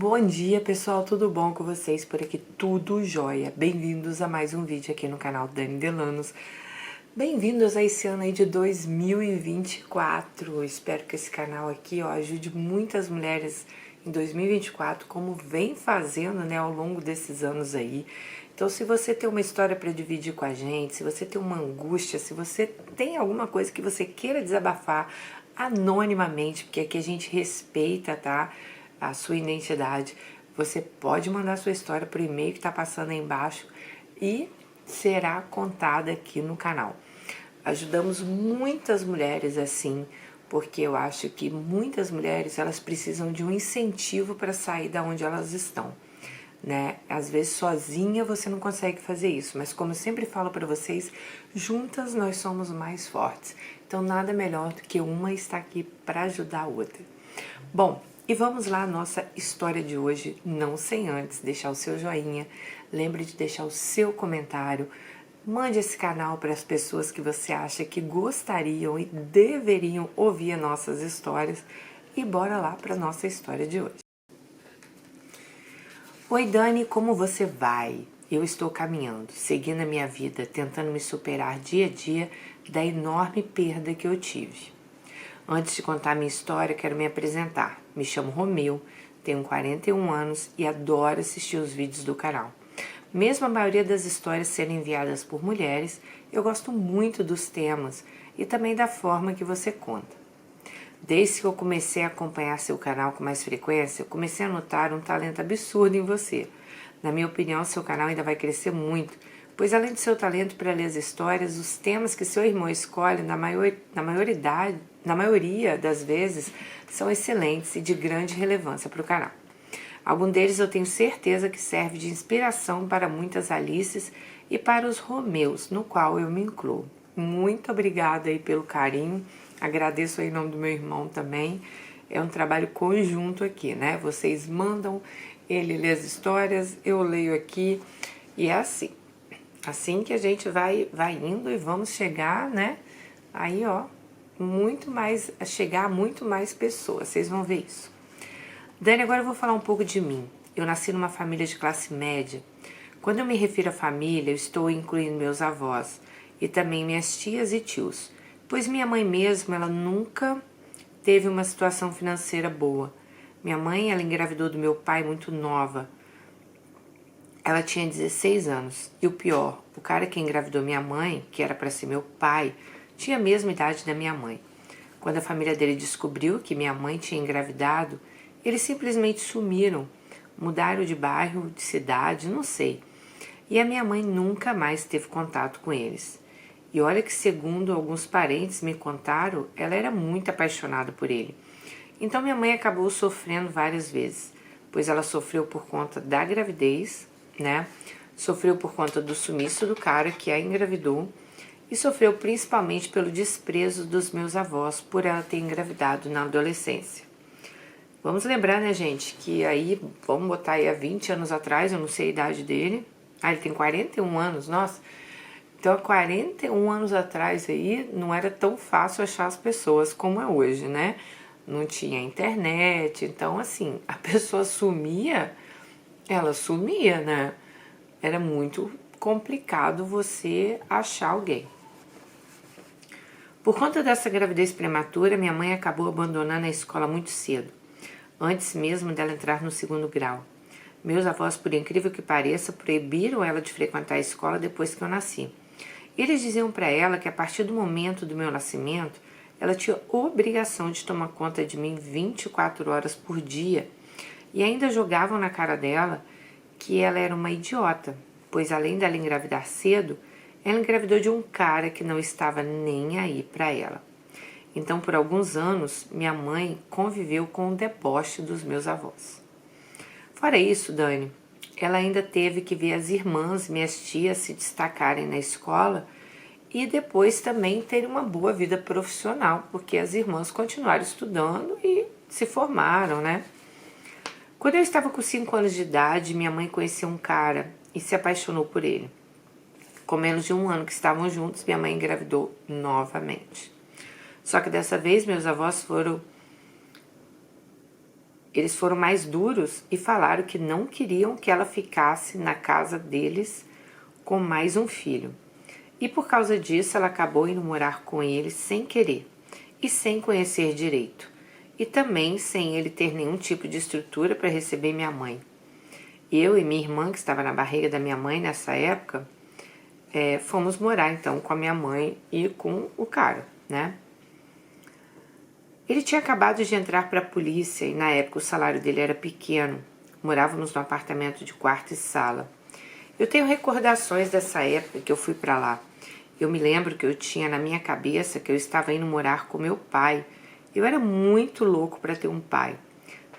Bom dia, pessoal, tudo bom com vocês? Por aqui tudo jóia. Bem-vindos a mais um vídeo aqui no canal Dani Delanos. Bem-vindos a esse ano aí de 2024. Espero que esse canal aqui, ajude muitas mulheres em 2024, como vem fazendo, né, ao longo desses anos aí. Então, se você tem uma história para dividir com a gente, se você tem uma angústia, se você tem alguma coisa que você queira desabafar anonimamente, porque aqui a gente respeita, tá? A sua identidade, você pode mandar sua história por e-mail que está passando aí embaixo e será contada aqui no canal. Ajudamos muitas mulheres assim, porque eu acho que muitas mulheres elas precisam de um incentivo para sair da onde elas estão, né? Às vezes sozinha você não consegue fazer isso, mas como eu sempre falo para vocês, juntas nós somos mais fortes. Então nada melhor do que uma estar aqui para ajudar a outra. Bom, e vamos lá, a nossa história de hoje, não sem antes deixar o seu joinha, lembre de deixar o seu comentário, mande esse canal para as pessoas que você acha que gostariam e deveriam ouvir as nossas histórias e bora lá para a nossa história de hoje. Oi Dani, como você vai? Eu estou caminhando, seguindo a minha vida, tentando me superar dia a dia da enorme perda que eu tive. Antes de contar minha história, quero me apresentar. Me chamo Romeu, tenho 41 anos e adoro assistir os vídeos do canal. Mesmo a maioria das histórias serem enviadas por mulheres, eu gosto muito dos temas e também da forma que você conta. Desde que eu comecei a acompanhar seu canal com mais frequência, eu comecei a notar um talento absurdo em você. Na minha opinião, seu canal ainda vai crescer muito, pois além do seu talento para ler as histórias, os temas que seu irmão escolhe, na maioria das vezes, são excelentes e de grande relevância para o canal. Algum deles eu tenho certeza que serve de inspiração para muitas Alices e para os Romeus, no qual eu me incluo. Muito obrigada aí pelo carinho, agradeço aí em nome do meu irmão também. É um trabalho conjunto aqui, né? Vocês mandam, ele lê as histórias, eu leio aqui e é assim. Assim que a gente vai indo e vamos chegar, né? Aí, chegar a muito mais pessoas, vocês vão ver isso. Dani, agora eu vou falar um pouco de mim. Eu nasci numa família de classe média. Quando eu me refiro à família, eu estou incluindo meus avós e também minhas tias e tios, pois minha mãe mesmo, ela nunca teve uma situação financeira boa. Minha mãe, ela engravidou do meu pai muito nova. Ela tinha 16 anos. E o pior, o cara que engravidou minha mãe, que era para ser meu pai, tinha a mesma idade da minha mãe. Quando a família dele descobriu que minha mãe tinha engravidado, eles simplesmente sumiram, mudaram de bairro, de cidade, não sei. E a minha mãe nunca mais teve contato com eles. E olha que, segundo alguns parentes me contaram, ela era muito apaixonada por ele. Então minha mãe acabou sofrendo várias vezes, pois ela sofreu por conta da gravidez, né? Sofreu por conta do sumiço do cara que a engravidou e sofreu principalmente pelo desprezo dos meus avós por ela ter engravidado na adolescência. Vamos lembrar, né, gente, que aí, vamos botar aí há 20 anos atrás, eu não sei a idade dele. Ah, ele tem 41 anos, nossa. Então, há 41 anos atrás aí, não era tão fácil achar as pessoas como é hoje, né? Não tinha internet, então, assim, a pessoa sumia, ela sumia, né? Era muito complicado você achar alguém. Por conta dessa gravidez prematura, minha mãe acabou abandonando a escola muito cedo, antes mesmo dela entrar no 2º grau. Meus avós, por incrível que pareça, proibiram ela de frequentar a escola depois que eu nasci. Eles diziam para ela que a partir do momento do meu nascimento, ela tinha obrigação de tomar conta de mim 24 horas por dia e ainda jogavam na cara dela que ela era uma idiota, pois além dela engravidar cedo, ela engravidou de um cara que não estava nem aí para ela. Então, por alguns anos, minha mãe conviveu com o deboche dos meus avós. Fora isso, Dani, ela ainda teve que ver as irmãs, minhas tias, se destacarem na escola e depois também ter uma boa vida profissional, porque as irmãs continuaram estudando e se formaram, né? Quando eu estava com 5 anos de idade, minha mãe conheceu um cara e se apaixonou por ele. Com menos de 1 ano que estavam juntos, minha mãe engravidou novamente. Só que dessa vez meus avós foram Eles foram mais duros e falaram que não queriam que ela ficasse na casa deles com mais um filho. E por causa disso ela acabou indo morar com ele sem querer e sem conhecer direito. E também sem ele ter nenhum tipo de estrutura para receber minha mãe. Eu e minha irmã, que estava na barriga da minha mãe nessa época, fomos morar então com a minha mãe e com o cara, né? Ele tinha acabado de entrar para a polícia e na época o salário dele era pequeno. Morávamos num apartamento de quarto e sala. Eu tenho recordações dessa época que eu fui para lá. Eu me lembro que eu tinha na minha cabeça que eu estava indo morar com meu pai. Eu era muito louco para ter um pai.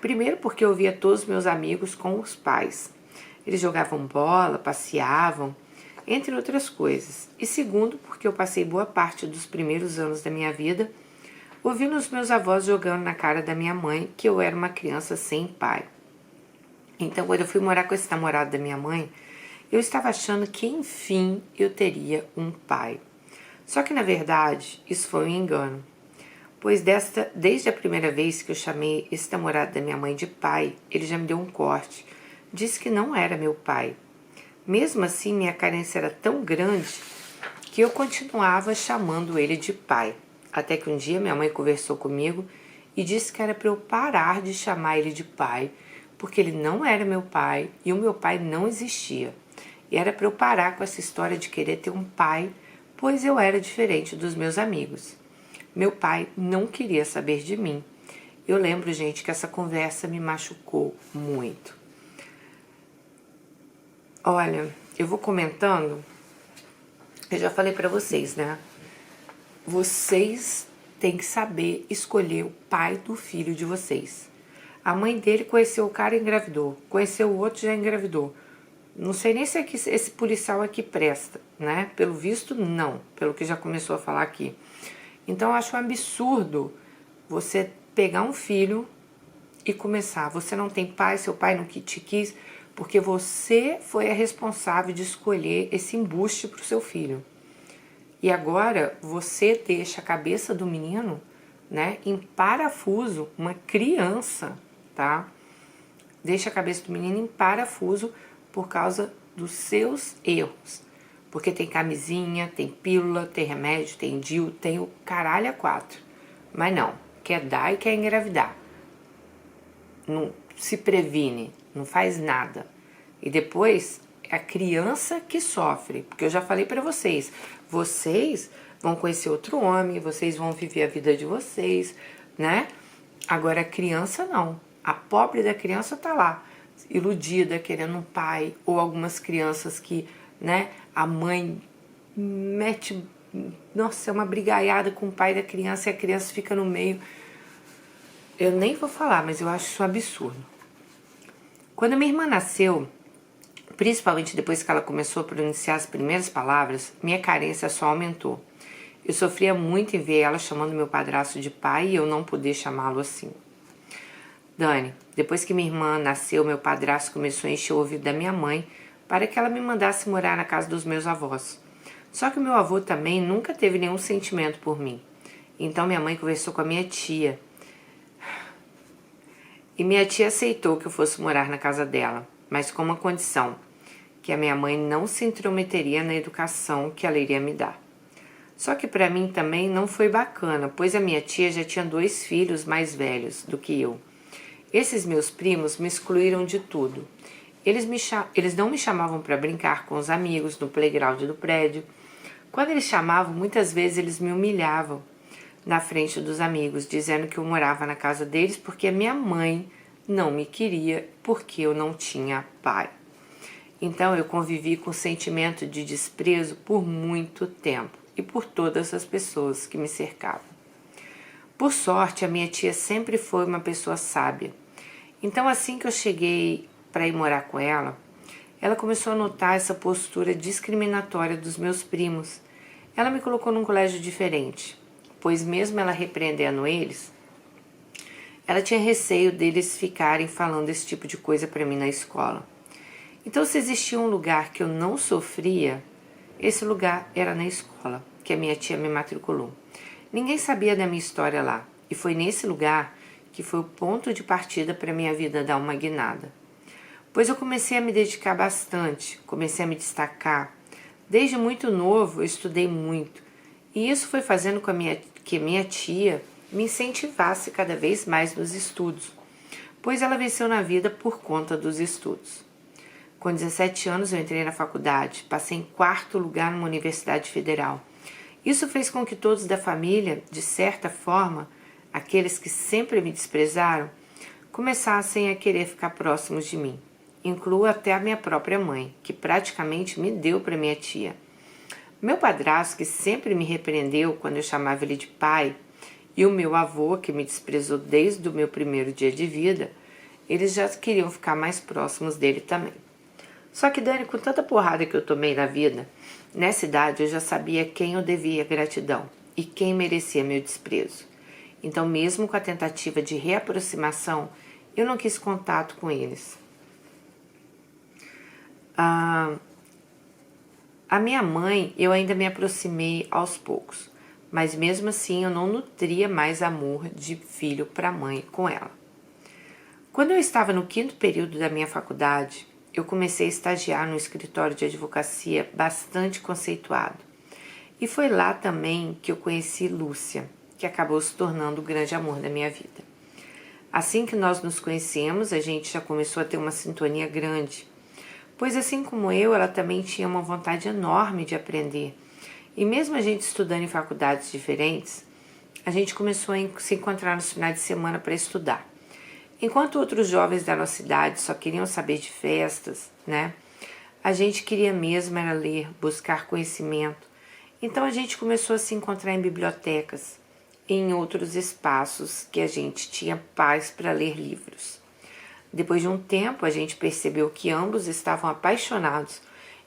Primeiro porque eu via todos os meus amigos com os pais. Eles jogavam bola, passeavam, entre outras coisas. E segundo porque eu passei boa parte dos primeiros anos da minha vida ouvindo os meus avós jogando na cara da minha mãe que eu era uma criança sem pai. Então, quando eu fui morar com esse namorado da minha mãe, eu estava achando que, enfim, eu teria um pai. Só que, na verdade, isso foi um engano. Pois desde a primeira vez que eu chamei esse namorado da minha mãe de pai, ele já me deu um corte. Disse que não era meu pai. Mesmo assim, minha carência era tão grande que eu continuava chamando ele de pai. Até que um dia minha mãe conversou comigo e disse que era para eu parar de chamar ele de pai, porque ele não era meu pai e o meu pai não existia. E era para eu parar com essa história de querer ter um pai, pois eu era diferente dos meus amigos. Meu pai não queria saber de mim. Eu lembro, gente, que essa conversa me machucou muito. Olha, eu vou comentando, eu já falei para vocês, né? Vocês têm que saber escolher o pai do filho de vocês. A mãe dele conheceu o cara e engravidou. Conheceu o outro e já engravidou. Não sei nem se esse policial aqui presta, né? Pelo visto, não. Pelo que já começou a falar aqui. Então, eu acho um absurdo você pegar um filho e começar. Você não tem pai, seu pai não te quis, porque você foi a responsável de escolher esse embuste para o seu filho. E agora você deixa a cabeça do menino, né, em parafuso, uma criança, tá? Deixa a cabeça do menino em parafuso por causa dos seus erros. Porque tem camisinha, tem pílula, tem remédio, tem DIU, tem o caralho a quatro. Mas não, quer dar e quer engravidar. Não se previne, não faz nada. E depois é a criança que sofre. Porque eu já falei pra vocês, vocês vão conhecer outro homem, vocês vão viver a vida de vocês, né? Agora a criança não. A pobre da criança tá lá, iludida, querendo um pai. Ou algumas crianças que, né, a mãe mete, nossa, é uma brigaiada com o pai da criança e a criança fica no meio. Eu nem vou falar, mas eu acho isso um absurdo. Quando a minha irmã nasceu, principalmente depois que ela começou a pronunciar as primeiras palavras, minha carência só aumentou. Eu sofria muito em ver ela chamando meu padrasto de pai e eu não poder chamá-lo assim. Dani, depois que minha irmã nasceu, meu padrasto começou a encher o ouvido da minha mãe para que ela me mandasse morar na casa dos meus avós. Só que o meu avô também nunca teve nenhum sentimento por mim. Então minha mãe conversou com a minha tia. E minha tia aceitou que eu fosse morar na casa dela, mas com uma condição, que a minha mãe não se intrometeria na educação que ela iria me dar. Só que para mim também não foi bacana, pois a minha tia já tinha 2 filhos mais velhos do que eu. Esses meus primos me excluíram de tudo. Eles não me chamavam para brincar com os amigos no playground do prédio. Quando eles chamavam, muitas vezes eles me humilhavam na frente dos amigos, dizendo que eu morava na casa deles porque a minha mãe não me queria porque eu não tinha pai. Então eu convivi com o sentimento de desprezo por muito tempo e por todas as pessoas que me cercavam. Por sorte, a minha tia sempre foi uma pessoa sábia. Então assim que eu cheguei para ir morar com ela, ela começou a notar essa postura discriminatória dos meus primos. Ela me colocou num colégio diferente, pois mesmo ela repreendendo eles, ela tinha receio deles ficarem falando esse tipo de coisa para mim na escola. Então, se existia um lugar que eu não sofria, esse lugar era na escola, que a minha tia me matriculou. Ninguém sabia da minha história lá, e foi nesse lugar que foi o ponto de partida para minha vida dar uma guinada. Pois eu comecei a me dedicar bastante, comecei a me destacar. Desde muito novo eu estudei muito, e isso foi fazendo que minha tia me incentivasse cada vez mais nos estudos, pois ela venceu na vida por conta dos estudos. Com 17 anos eu entrei na faculdade, passei em 4º lugar numa universidade federal. Isso fez com que todos da família, de certa forma, aqueles que sempre me desprezaram, começassem a querer ficar próximos de mim. Incluo até a minha própria mãe, que praticamente me deu para minha tia. Meu padrasto, que sempre me repreendeu quando eu chamava ele de pai, e o meu avô, que me desprezou desde o meu primeiro dia de vida, eles já queriam ficar mais próximos dele também. Só que, Dani, com tanta porrada que eu tomei na vida, nessa idade eu já sabia quem eu devia gratidão e quem merecia meu desprezo. Então, mesmo com a tentativa de reaproximação, eu não quis contato com eles. A minha mãe, eu ainda me aproximei aos poucos, mas mesmo assim eu não nutria mais amor de filho para mãe com ela. Quando eu estava no 5º período da minha faculdade, eu comecei a estagiar num escritório de advocacia bastante conceituado. E foi lá também que eu conheci Lúcia, que acabou se tornando o grande amor da minha vida. Assim que nós nos conhecemos, a gente já começou a ter uma sintonia grande, pois assim como eu, ela também tinha uma vontade enorme de aprender. E mesmo a gente estudando em faculdades diferentes, a gente começou a se encontrar nos finais de semana para estudar. Enquanto outros jovens da nossa idade só queriam saber de festas, né? A gente queria mesmo era ler, buscar conhecimento. Então a gente começou a se encontrar em bibliotecas e em outros espaços que a gente tinha paz para ler livros. Depois de um tempo, a gente percebeu que ambos estavam apaixonados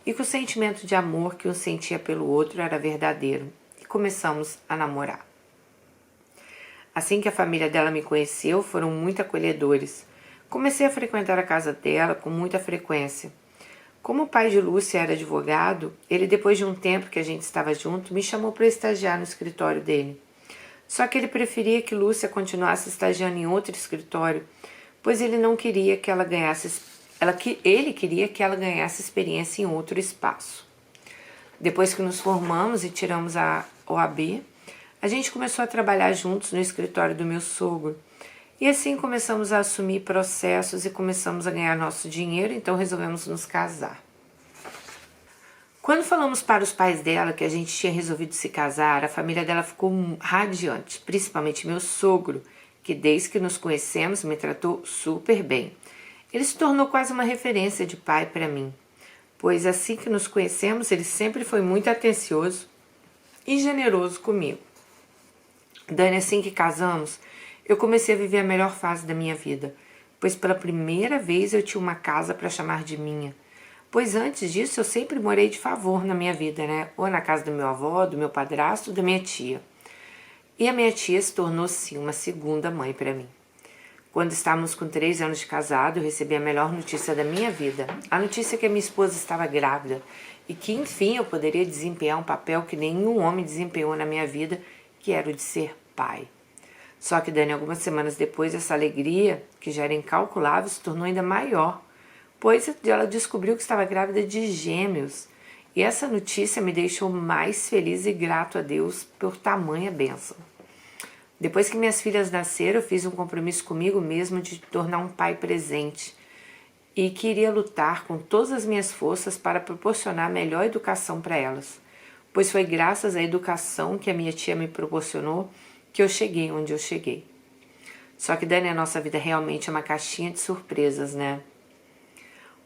e que o sentimento de amor que um sentia pelo outro era verdadeiro, e começamos a namorar. Assim que a família dela me conheceu, foram muito acolhedores. Comecei a frequentar a casa dela com muita frequência. Como o pai de Lúcia era advogado, ele, depois de um tempo que a gente estava junto, me chamou para estagiar no escritório dele. Só que ele preferia que Lúcia continuasse estagiando em outro escritório, pois ele não queria que ela ganhasse, ele queria que ela ganhasse experiência em outro espaço. Depois que nos formamos e tiramos a OAB, a gente começou a trabalhar juntos no escritório do meu sogro. E assim começamos a assumir processos e começamos a ganhar nosso dinheiro, então resolvemos nos casar. Quando falamos para os pais dela que a gente tinha resolvido se casar, a família dela ficou radiante, principalmente meu sogro, que desde que nos conhecemos me tratou super bem. Ele se tornou quase uma referência de pai para mim, pois assim que nos conhecemos ele sempre foi muito atencioso e generoso comigo. Dani, assim que casamos, eu comecei a viver a melhor fase da minha vida, pois pela primeira vez eu tinha uma casa para chamar de minha. Pois antes disso eu sempre morei de favor na minha vida, né? Ou na casa do meu avô, do meu padrasto, ou da minha tia. E a minha tia se tornou sim uma segunda mãe para mim. Quando estávamos com 3 anos de casado, eu recebi a melhor notícia da minha vida. A notícia que a minha esposa estava grávida e que enfim eu poderia desempenhar um papel que nenhum homem desempenhou na minha vida, que era o de ser pai. Só que, Dani, algumas semanas depois, essa alegria, que já era incalculável, se tornou ainda maior, pois ela descobriu que estava grávida de gêmeos. E essa notícia me deixou mais feliz e grato a Deus por tamanha bênção. Depois que minhas filhas nasceram, eu fiz um compromisso comigo mesmo de tornar um pai presente e queria lutar com todas as minhas forças para proporcionar a melhor educação para elas, pois foi graças à educação que a minha tia me proporcionou que eu cheguei onde eu cheguei. Só que, Dani, a nossa vida realmente é uma caixinha de surpresas, né?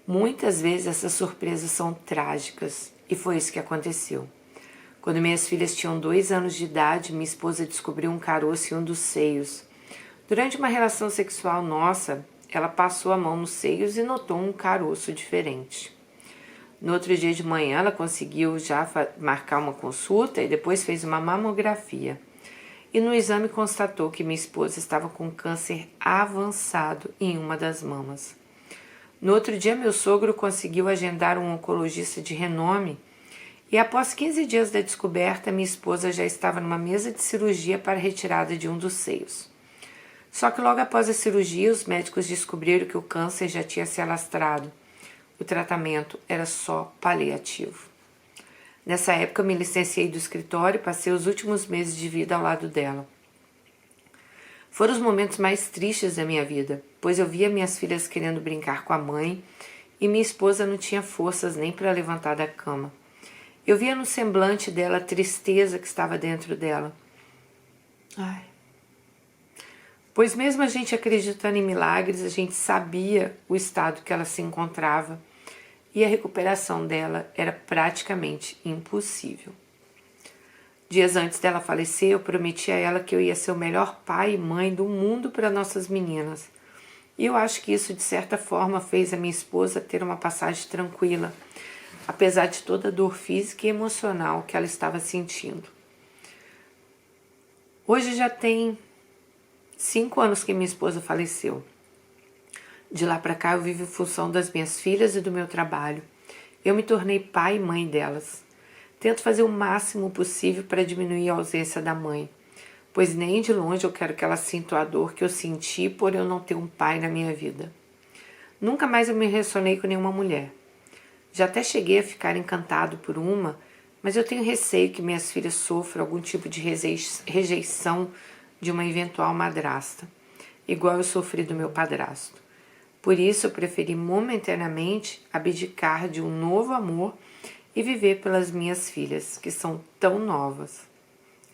Muitas vezes essas surpresas são trágicas e foi isso que aconteceu. Quando minhas filhas tinham 2 anos de idade, minha esposa descobriu um caroço em um dos seios. Durante uma relação sexual nossa, ela passou a mão nos seios e notou um caroço diferente. No outro dia de manhã, ela conseguiu já marcar uma consulta e depois fez uma mamografia. E no exame constatou que minha esposa estava com câncer avançado em uma das mamas. No outro dia, meu sogro conseguiu agendar um oncologista de renome e após 15 dias da descoberta, minha esposa já estava numa mesa de cirurgia para retirada de um dos seios. Só que logo após a cirurgia, os médicos descobriram que o câncer já tinha se alastrado. O tratamento era só paliativo. Nessa época, eu me licenciei do escritório e passei os últimos meses de vida ao lado dela. Foram os momentos mais tristes da minha vida, pois eu via minhas filhas querendo brincar com a mãe e minha esposa não tinha forças nem para levantar da cama. Eu via no semblante dela a tristeza que estava dentro dela. Pois mesmo a gente acreditando em milagres, a gente sabia o estado que ela se encontrava e a recuperação dela era praticamente impossível. Dias antes dela falecer, eu prometi a ela que eu ia ser o melhor pai e mãe do mundo para nossas meninas. E eu acho que isso, de certa forma, fez a minha esposa ter uma passagem tranquila, apesar de toda a dor física e emocional que ela estava sentindo. Hoje já tem 5 anos que minha esposa faleceu. De lá para cá eu vivo em função das minhas filhas e do meu trabalho. Eu me tornei pai e mãe delas. Tento fazer o máximo possível para diminuir a ausência da mãe, pois nem de longe eu quero que ela sinta a dor que eu senti por eu não ter um pai na minha vida. Nunca mais eu me relacionei com nenhuma mulher. Já até cheguei a ficar encantado por uma, mas eu tenho receio que minhas filhas sofram algum tipo de rejeição de uma eventual madrasta, igual eu sofri do meu padrasto. Por isso eu preferi momentaneamente abdicar de um novo amor e viver pelas minhas filhas, que são tão novas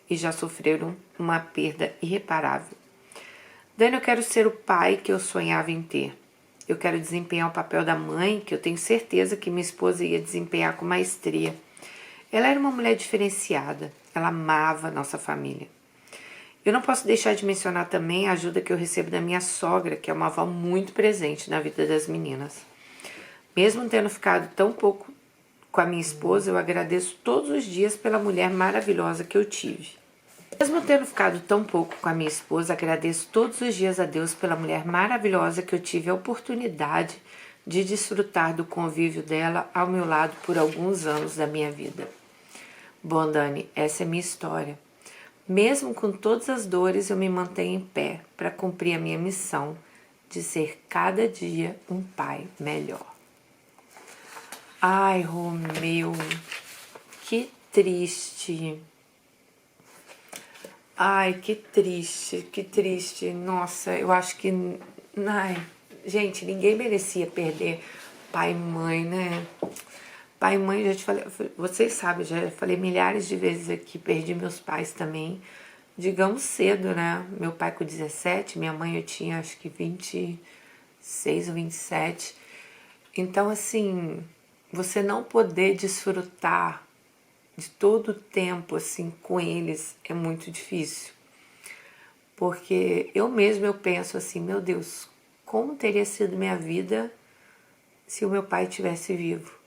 e já sofreram uma perda irreparável. Dani, eu quero ser o pai que eu sonhava em ter. Eu quero desempenhar o papel da mãe, que eu tenho certeza que minha esposa ia desempenhar com maestria. Ela era uma mulher diferenciada, ela amava a nossa família. Eu não posso deixar de mencionar também a ajuda que eu recebo da minha sogra, que é uma avó muito presente na vida das meninas. Mesmo tendo ficado tão pouco com a minha esposa, eu agradeço todos os dias pela mulher maravilhosa que eu tive. Mesmo tendo ficado tão pouco com a minha esposa, agradeço todos os dias a Deus pela mulher maravilhosa que eu tive a oportunidade de desfrutar do convívio dela ao meu lado por alguns anos da minha vida. Bom, Dani, essa é a minha história. Mesmo com todas as dores, eu me mantenho em pé para cumprir a minha missão de ser cada dia um pai melhor. Ai, Romeu, que triste. Ai, que triste, que triste. Nossa, eu acho que... Ai, gente, ninguém merecia perder pai e mãe, né? Pai e mãe, já te falei, vocês sabem, já falei milhares de vezes aqui, perdi meus pais também, digamos cedo, né? Meu pai com 17, minha mãe eu tinha acho que 26 ou 27. Então, assim, você não poder desfrutar de todo o tempo assim com eles é muito difícil. Porque eu penso assim, meu Deus, como teria sido minha vida se o meu pai estivesse vivo?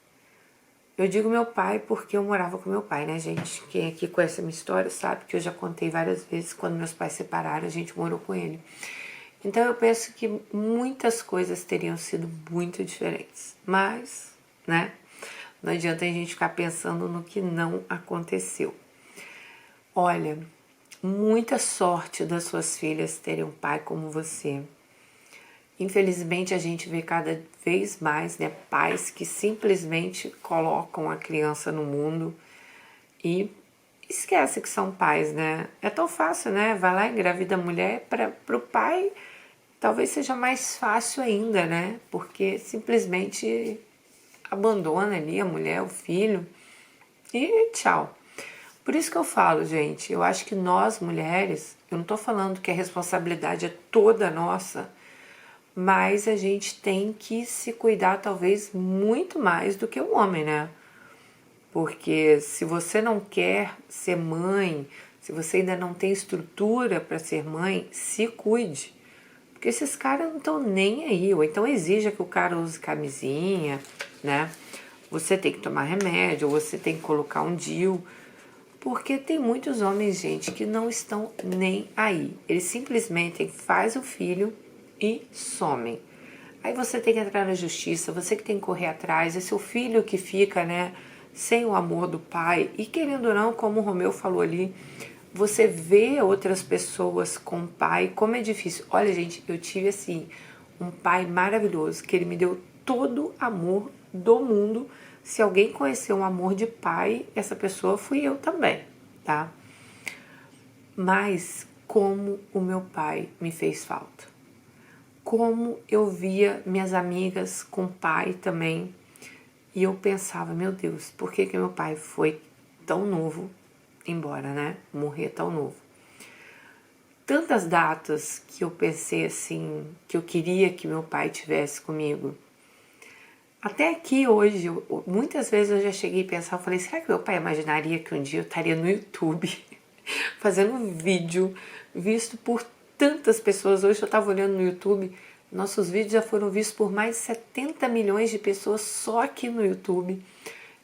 Eu digo meu pai porque eu morava com meu pai, né, gente? Quem aqui conhece a minha história sabe que eu já contei várias vezes, quando meus pais se separaram, a gente morou com ele. Então eu penso que muitas coisas teriam sido muito diferentes. Mas, né, não adianta a gente ficar pensando no que não aconteceu. Olha, muita sorte das suas filhas terem um pai como você. Infelizmente a gente vê cada vez mais, né, pais que simplesmente colocam a criança no mundo e esquece que são pais, né? É tão fácil, né? Vai lá, engravida a mulher, para o pai talvez seja mais fácil ainda, né? Porque simplesmente abandona ali a mulher, o filho e tchau. Por isso que eu falo, gente, eu acho que nós mulheres, eu não tô falando que a responsabilidade é toda nossa, mas a gente tem que se cuidar talvez muito mais do que o homem, né? Porque se você não quer ser mãe, se você ainda não tem estrutura para ser mãe, se cuide. Porque esses caras não estão nem aí, ou então exija que o cara use camisinha, né? Você tem que tomar remédio, ou você tem que colocar um DIU. Porque tem muitos homens, gente, que não estão nem aí. Eles simplesmente fazem o filho e somem. Aí você tem que entrar na justiça, você que tem que correr atrás, é seu filho que fica, né, sem o amor do pai. E querendo ou não, como o Romeu falou ali, você vê outras pessoas com pai, como é difícil. Olha, gente, eu tive assim um pai maravilhoso, que ele me deu todo amor do mundo. Se alguém conheceu um amor de pai, essa pessoa fui eu também, tá? Mas como o meu pai me fez falta. Como eu via minhas amigas com pai também, e eu pensava, meu Deus, por que meu pai foi tão novo embora, né? Morrer tão novo. Tantas datas que eu pensei assim, que eu queria que meu pai tivesse comigo. Até aqui hoje, muitas vezes eu já cheguei a pensar, eu falei, será que meu pai imaginaria que um dia eu estaria no YouTube fazendo um vídeo visto por tantas pessoas? Hoje eu estava olhando no YouTube, nossos vídeos já foram vistos por mais de 70 milhões de pessoas só aqui no YouTube.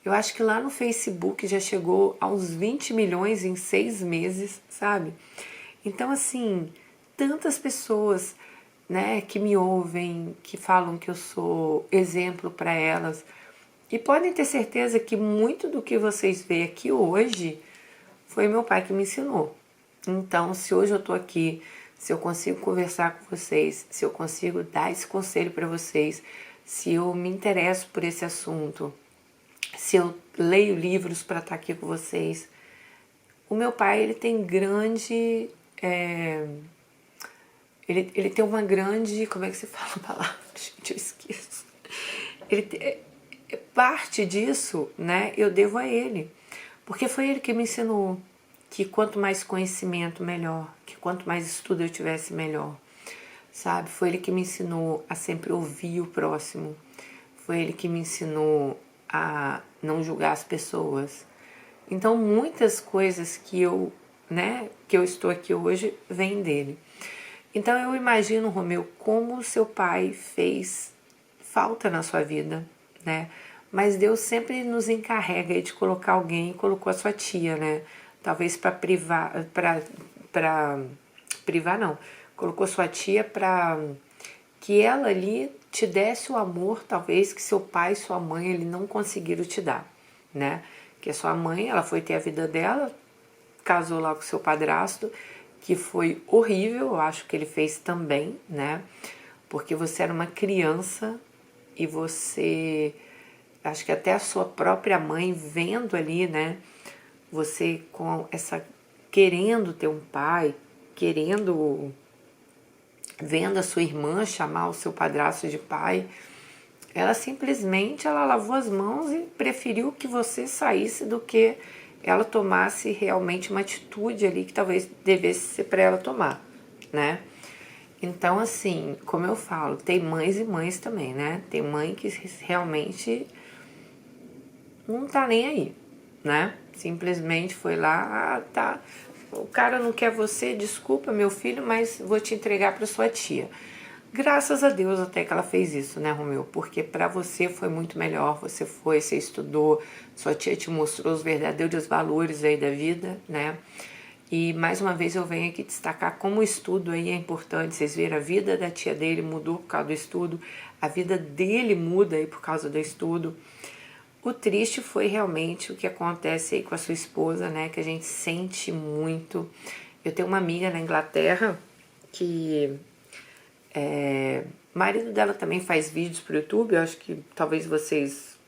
Eu acho que lá no Facebook já chegou a uns 20 milhões em 6 meses, sabe? Então, assim, tantas pessoas, né, que me ouvem, que falam que eu sou exemplo para elas. E podem ter certeza que muito do que vocês veem aqui hoje foi meu pai que me ensinou. Então, se hoje eu tô aqui, se eu consigo conversar com vocês, se eu consigo dar esse conselho para vocês, se eu me interesso por esse assunto, se eu leio livros para estar aqui com vocês, o meu pai, ele tem grande... Ele tem uma grande... Como é que se fala a palavra? Gente, eu esqueço. Parte disso, né, eu devo a ele. Porque foi ele que me ensinou que quanto mais conhecimento, melhor. Que quanto mais estudo eu tivesse, melhor. Sabe? Foi ele que me ensinou a sempre ouvir o próximo. Foi ele que me ensinou a não julgar as pessoas. Então, muitas coisas que eu, né, que eu estou aqui hoje, vêm dele. Então, eu imagino, Romeu, como o seu pai fez falta na sua vida, né? Mas Deus sempre nos encarrega de colocar alguém, e colocou a sua tia, né? Talvez para privar não, colocou sua tia para que ela ali te desse o amor, talvez, que seu pai e sua mãe ele não conseguiram te dar, né? Que a sua mãe, ela foi ter a vida dela, casou lá com seu padrasto, que foi horrível, eu acho que ele fez também, né? Porque você era uma criança e você, acho que até a sua própria mãe vendo ali, né? Você com essa, querendo ter um pai, vendo a sua irmã chamar o seu padrasto de pai, ela simplesmente ela lavou as mãos e preferiu que você saísse do que ela tomasse realmente uma atitude ali que talvez devesse ser para ela tomar, né? Então, assim, como eu falo, tem mães e mães também, né? Tem mãe que realmente não tá nem aí, né? Simplesmente foi lá, tá, o cara não quer você, desculpa meu filho, mas vou te entregar para sua tia. Graças a Deus até que ela fez isso, né, Romeu? Porque para você foi muito melhor, você foi, você estudou, sua tia te mostrou os verdadeiros valores aí da vida, né? E mais uma vez eu venho aqui destacar como o estudo aí é importante. Vocês viram, a vida da tia dele mudou por causa do estudo, a vida dele muda aí por causa do estudo. O triste foi realmente o que acontece aí com a sua esposa, né? Que a gente sente muito. Eu tenho uma amiga na Inglaterra que o marido dela também faz vídeos pro YouTube. Eu acho que talvez vocês...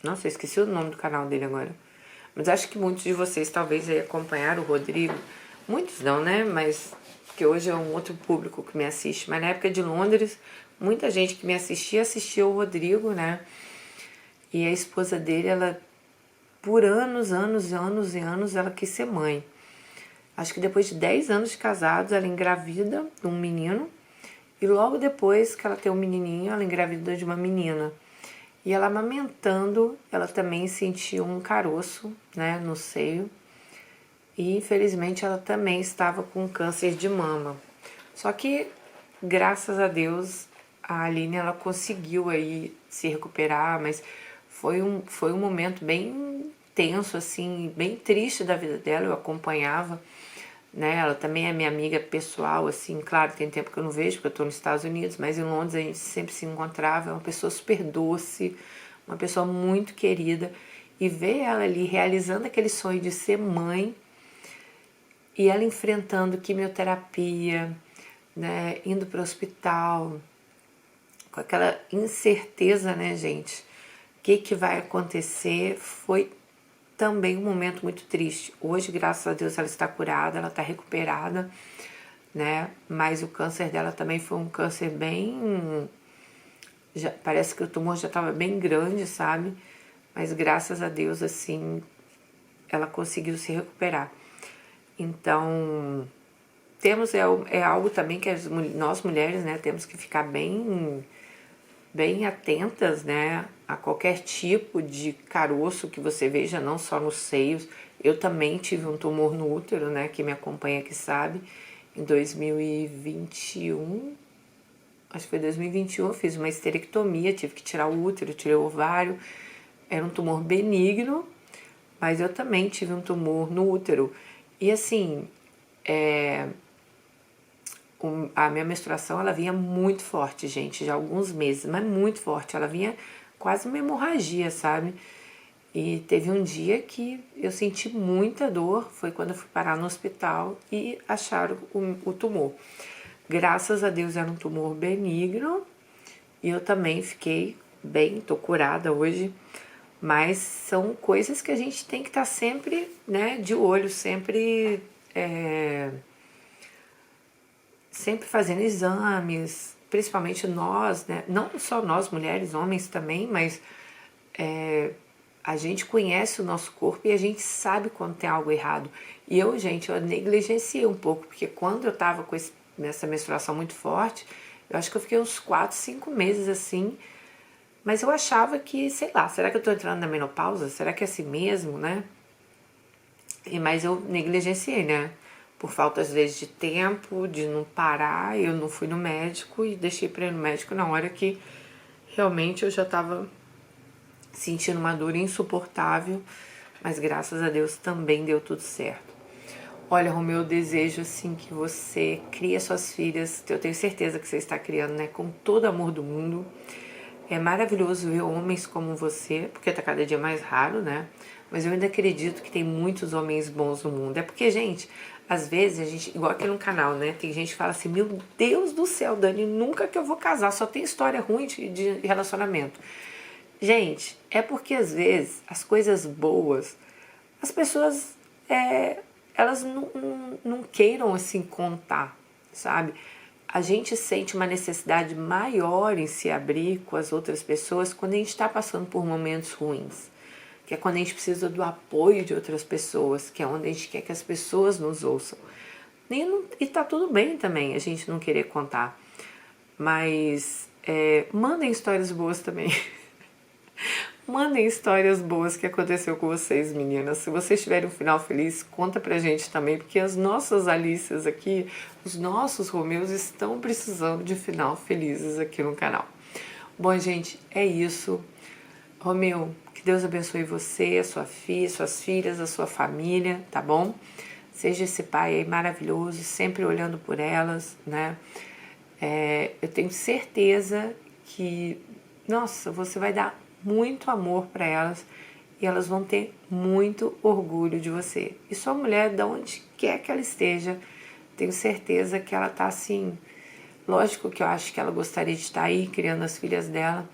Nossa, eu esqueci o nome do canal dele agora. Mas acho que muitos de vocês talvez aí acompanharam o Rodrigo. Muitos não, né? Mas porque hoje é um outro público que me assiste. Mas na época de Londres, muita gente que me assistia o Rodrigo, né? E a esposa dele, ela, por anos, ela quis ser mãe. Acho que depois de 10 anos de casados, ela engravida de um menino. E logo depois que ela tem um menininho, ela engravida de uma menina. E ela amamentando, ela também sentiu um caroço, né, no seio. E infelizmente ela também estava com câncer de mama. Só que, graças a Deus, a Aline, ela conseguiu aí se recuperar, mas foi um momento bem tenso, assim, bem triste da vida dela, eu acompanhava, né? Ela também é minha amiga pessoal, assim, claro, tem tempo que eu não vejo, porque eu estou nos Estados Unidos, mas em Londres a gente sempre se encontrava, é uma pessoa super doce, uma pessoa muito querida, e ver ela ali realizando aquele sonho de ser mãe, E ela enfrentando quimioterapia, né, indo para o hospital, com aquela incerteza, né, gente? O que vai acontecer? Foi também um momento muito triste. Hoje, graças a Deus, ela está curada, ela está recuperada, né? Mas o câncer dela também foi um câncer bem... parece que o tumor já estava bem grande, sabe? Mas graças a Deus, assim, ela conseguiu se recuperar. Então, temos é algo também que nós mulheres, né, temos que ficar bem atentas, né, a qualquer tipo de caroço que você veja, não só nos seios. Eu também tive um tumor no útero, né, que me acompanha aqui sabe, em 2021, acho que foi 2021, eu fiz uma esterectomia, tive que tirar o útero, tirei o ovário, era um tumor benigno, mas eu também tive um tumor no útero. E assim, a minha menstruação, ela vinha muito forte, gente, já há alguns meses, mas muito forte. Ela vinha quase uma hemorragia, sabe? E teve um dia que eu senti muita dor, foi quando eu fui parar no hospital e acharam o tumor. Graças a Deus era um tumor benigno e eu também fiquei bem, tô curada hoje. Mas são coisas que a gente tem que estar sempre, né, de olho, sempre fazendo exames, principalmente nós, né? Não só nós mulheres, homens também, mas a gente conhece o nosso corpo e a gente sabe quando tem algo errado. E eu, gente, eu negligenciei um pouco, porque quando eu tava com nessa menstruação muito forte, eu acho que eu fiquei uns 4, 5 meses assim, mas eu achava que, sei lá, será que eu tô entrando na menopausa? Será que é assim mesmo, né? Mas eu negligenciei, né? Por falta, às vezes, de tempo, de não parar, eu não fui no médico e deixei pra ir no médico na hora que realmente eu já tava sentindo uma dor insuportável, mas graças a Deus também deu tudo certo. Olha, Romeu, eu desejo assim que você crie suas filhas, eu tenho certeza que você está criando, né, com todo o amor do mundo. É maravilhoso ver homens como você, porque tá cada dia mais raro, né? Mas eu ainda acredito que tem muitos homens bons no mundo. É porque, gente, às vezes a gente, igual aqui no canal, né? Tem gente que fala assim, meu Deus do céu, Dani, nunca que eu vou casar, só tem história ruim de relacionamento. Gente, é porque às vezes as coisas boas, as pessoas, elas não queiram assim contar, sabe? A gente sente uma necessidade maior em se abrir com as outras pessoas quando a gente está passando por momentos ruins, que é quando a gente precisa do apoio de outras pessoas, que é onde a gente quer que as pessoas nos ouçam. E tá tudo bem também a gente não querer contar, mas mandem histórias boas também. Mandem histórias boas que aconteceu com vocês, meninas. Se vocês tiverem um final feliz, conta pra gente também, porque as nossas Alícias aqui, os nossos Romeus estão precisando de final felizes aqui no canal. Bom, gente, é isso. Romeu, que Deus abençoe você, a sua filha, suas filhas, a sua família, tá bom? Seja esse pai aí maravilhoso, sempre olhando por elas, né? Eu tenho certeza que, nossa, você vai dar muito amor para elas e elas vão ter muito orgulho de você. E sua mulher, de onde quer que ela esteja, tenho certeza que ela tá assim. Lógico que eu acho que ela gostaria de estar aí criando as filhas dela,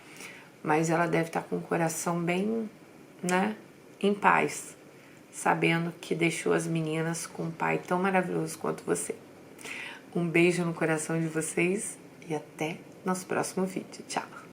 mas ela deve estar com o coração bem, né, em paz, sabendo que deixou as meninas com um pai tão maravilhoso quanto você. Um beijo no coração de vocês e até nosso próximo vídeo. Tchau!